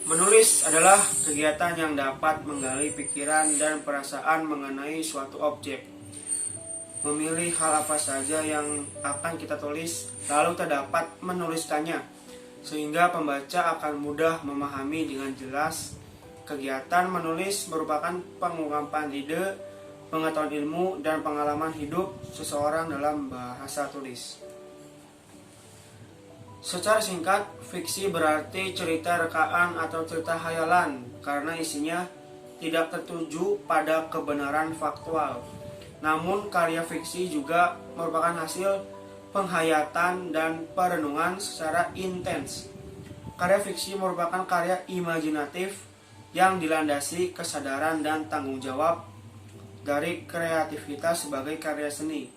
Menulis adalah kegiatan yang dapat menggali pikiran dan perasaan mengenai suatu objek. Memilih hal apa saja yang akan kita tulis, lalu terdapat menuliskannya, sehingga pembaca akan mudah memahami dengan jelas. Kegiatan menulis merupakan pengungkapan ide, pengetahuan ilmu, dan pengalaman hidup seseorang dalam bahasa tulis. Secara singkat, fiksi berarti cerita rekaan atau cerita hayalan karena isinya tidak tertuju pada kebenaran faktual. Namun, karya fiksi juga merupakan hasil penghayatan dan perenungan secara intens. Karya fiksi merupakan karya imajinatif yang dilandasi kesadaran dan tanggung jawab dari kreativitas sebagai karya seni.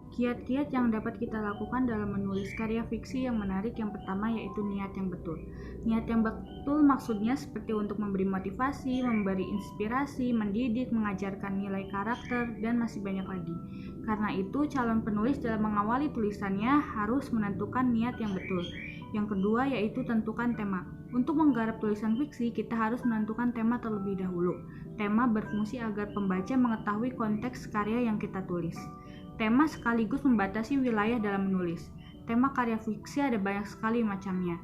Kiat-kiat yang dapat kita lakukan dalam menulis karya fiksi yang menarik yang pertama yaitu niat yang betul. Niat yang betul maksudnya seperti untuk memberi motivasi, memberi inspirasi, mendidik, mengajarkan nilai karakter, dan masih banyak lagi. Karena itu, calon penulis dalam mengawali tulisannya harus menentukan niat yang betul. Yang kedua yaitu tentukan tema. Untuk menggarap tulisan fiksi, kita harus menentukan tema terlebih dahulu. Tema berfungsi agar pembaca mengetahui konteks karya yang kita tulis. Tema sekaligus membatasi wilayah dalam menulis. Tema karya fiksi ada banyak sekali macamnya.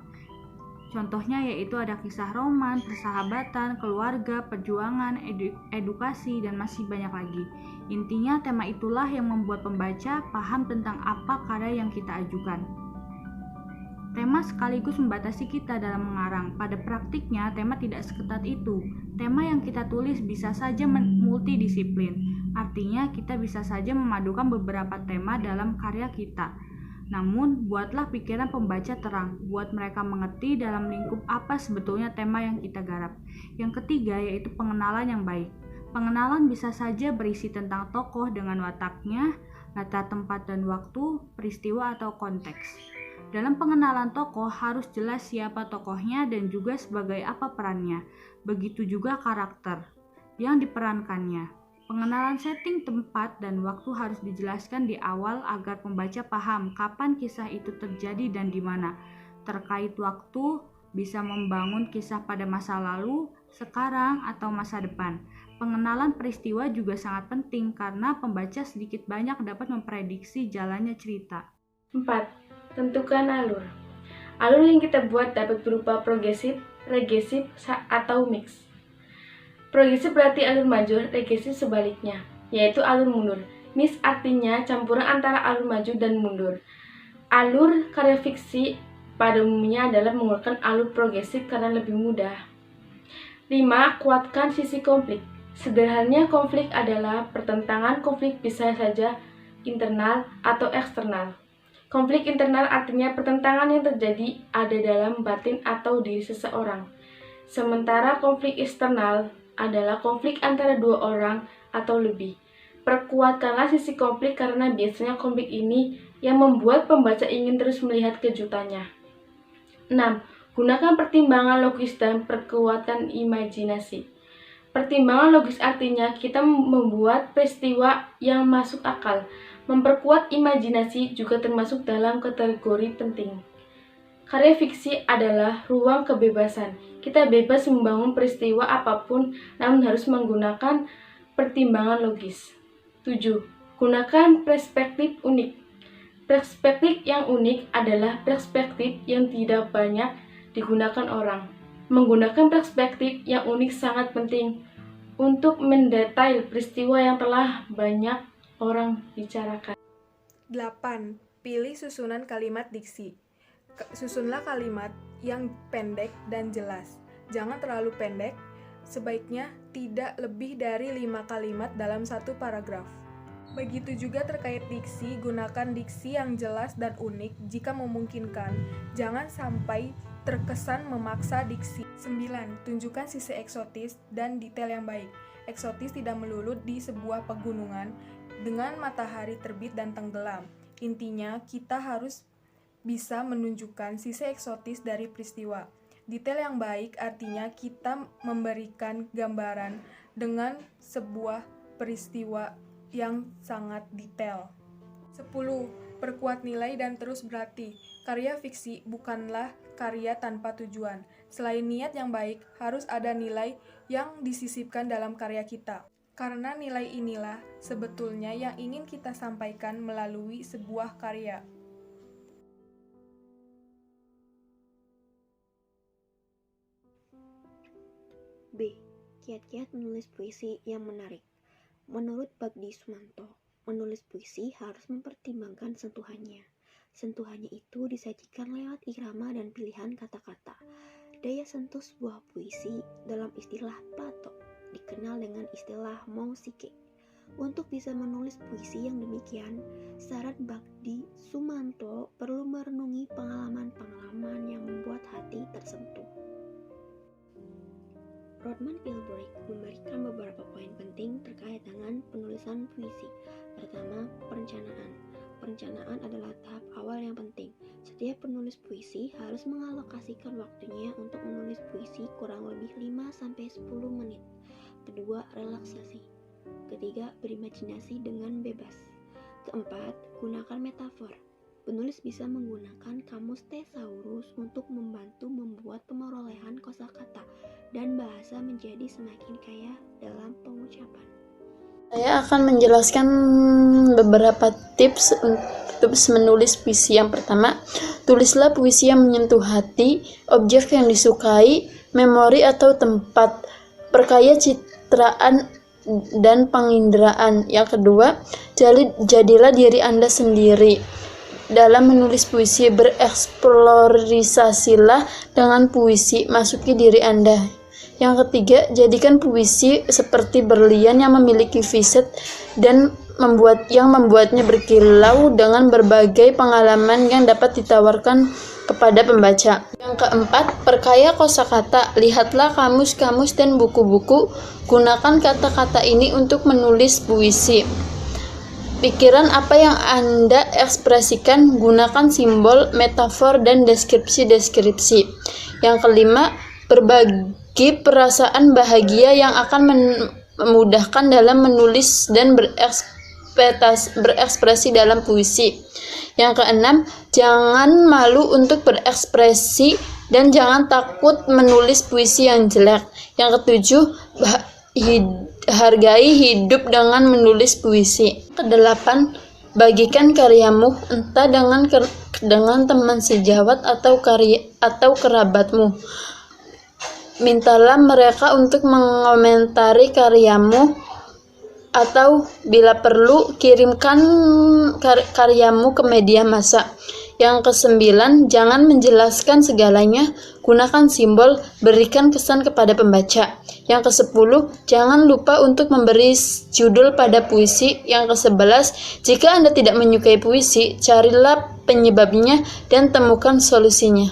Contohnya yaitu ada kisah roman, persahabatan, keluarga, perjuangan, edukasi, dan masih banyak lagi. Intinya tema itulah yang membuat pembaca paham tentang apa karya yang kita ajukan. Tema sekaligus membatasi kita dalam mengarang. Pada praktiknya, tema tidak seketat itu. Tema yang kita tulis bisa saja multidisiplin. Artinya, kita bisa saja memadukan beberapa tema dalam karya kita. Namun, buatlah pikiran pembaca terang, buat mereka mengerti dalam lingkup apa sebetulnya tema yang kita garap. Yang ketiga yaitu pengenalan yang baik. Pengenalan bisa saja berisi tentang tokoh dengan wataknya, latar tempat dan waktu, peristiwa atau konteks. Dalam pengenalan tokoh harus jelas siapa tokohnya dan juga sebagai apa perannya. Begitu juga karakter yang diperankannya. Pengenalan setting, tempat, dan waktu harus dijelaskan di awal agar pembaca paham kapan kisah itu terjadi dan di mana. Terkait waktu, bisa membangun kisah pada masa lalu, sekarang, atau masa depan. Pengenalan peristiwa juga sangat penting karena pembaca sedikit banyak dapat memprediksi jalannya cerita. 4. Tentukan alur. Alur yang kita buat dapat berupa progresif, regresif, atau mix. Progresif berarti alur maju, regresif sebaliknya, yaitu alur mundur. Mix artinya campuran antara alur maju dan mundur. Alur karya fiksi pada umumnya adalah menggunakan alur progresif karena lebih mudah. 5. Kuatkan sisi konflik. Sederhananya konflik adalah pertentangan. Konflik bisa saja internal atau eksternal. Konflik internal artinya pertentangan yang terjadi ada dalam batin atau diri seseorang. Sementara konflik eksternal adalah konflik antara dua orang atau lebih. Perkuatkanlah sisi konflik karena biasanya konflik ini yang membuat pembaca ingin terus melihat kejutannya. 6. Gunakan pertimbangan logis dan perkuatkan imajinasi. Pertimbangan logis artinya kita membuat peristiwa yang masuk akal. Memperkuat imajinasi juga termasuk dalam kategori penting. Karya fiksi adalah ruang kebebasan. Kita bebas membangun peristiwa apapun, namun harus menggunakan pertimbangan logis. 7. Gunakan perspektif unik. Perspektif yang unik adalah perspektif yang tidak banyak digunakan orang. Menggunakan perspektif yang unik sangat penting untuk mendetail peristiwa yang telah banyak orang bicarakan. 8. Pilih susunan kalimat diksi. Susunlah kalimat yang pendek dan jelas. Jangan terlalu pendek, sebaiknya tidak lebih dari 5 kalimat dalam satu paragraf. Begitu juga terkait diksi, gunakan diksi yang jelas dan unik jika memungkinkan. Jangan sampai terkesan memaksa diksi. 9. Tunjukkan sisi eksotis dan detail yang baik. Eksotis tidak melulu di sebuah pegunungan dengan matahari terbit dan tenggelam. Intinya, kita harus bisa menunjukkan sisi eksotis dari peristiwa. Detail yang baik artinya kita memberikan gambaran dengan sebuah peristiwa yang sangat detail. 10. perkuat nilai dan terus berarti. Karya fiksi bukanlah karya tanpa tujuan. Selain niat yang baik, harus ada nilai yang disisipkan dalam karya kita. Karena nilai inilah sebetulnya yang ingin kita sampaikan melalui sebuah karya. B. Kiat-kiat menulis puisi yang menarik. Menurut Bagdi Sumanto, menulis puisi harus mempertimbangkan sentuhannya. Sentuhannya itu disajikan lewat irama dan pilihan kata-kata. Daya sentuh sebuah puisi dalam istilah Plato dikenal dengan istilah mousike. Untuk bisa menulis puisi yang demikian, saran Bagdi Sumanto perlu merenungi pengalaman-pengalaman yang membuat hati tersentuh. Rodman Pilbright memberikan beberapa poin penting terkait dengan penulisan puisi. Pertama, perencanaan. Perencanaan adalah tahap awal yang penting. Setiap penulis puisi harus mengalokasikan waktunya untuk menulis puisi kurang lebih 5-10 menit. Kedua, relaksasi. Ketiga, berimajinasi dengan bebas. Keempat, gunakan metafor. Penulis bisa menggunakan kamus thesaurus untuk membantu membuat pemerolehan kosakata dan bahasa menjadi semakin kaya dalam pengucapan. Saya akan menjelaskan beberapa tips menulis puisi. Yang pertama, tulislah puisi yang menyentuh hati, objek yang disukai, memori atau tempat, perkaya citraan dan penginderaan. Yang kedua, jadilah diri Anda sendiri. Dalam menulis puisi, bereksplorasilah dengan puisi, masuki diri Anda. Yang ketiga, jadikan puisi seperti berlian yang memiliki viset dan membuatnya berkilau dengan berbagai pengalaman yang dapat ditawarkan kepada pembaca. Yang keempat, perkaya kosakata. Lihatlah kamus-kamus dan buku-buku. Gunakan kata-kata ini untuk menulis puisi. Pikiran apa yang Anda ekspresikan, gunakan simbol, metafor, dan deskripsi-deskripsi. Yang kelima, berbagi perasaan bahagia yang akan memudahkan dalam menulis dan berekspresi dalam puisi. Yang keenam, jangan malu untuk berekspresi dan jangan takut menulis puisi yang jelek. Yang ketujuh, hargai hidup dengan menulis puisi. Kedelapan, bagikan karyamu entah dengan teman sejawat atau kerabatmu. Mintalah mereka untuk mengomentari karyamu atau bila perlu kirimkan karyamu ke media massa. Yang kesembilan, jangan menjelaskan segalanya, gunakan simbol, berikan kesan kepada pembaca. Yang kesepuluh, jangan lupa untuk memberi judul pada puisi. Yang kesebelas, jika Anda tidak menyukai puisi, carilah penyebabnya dan temukan solusinya.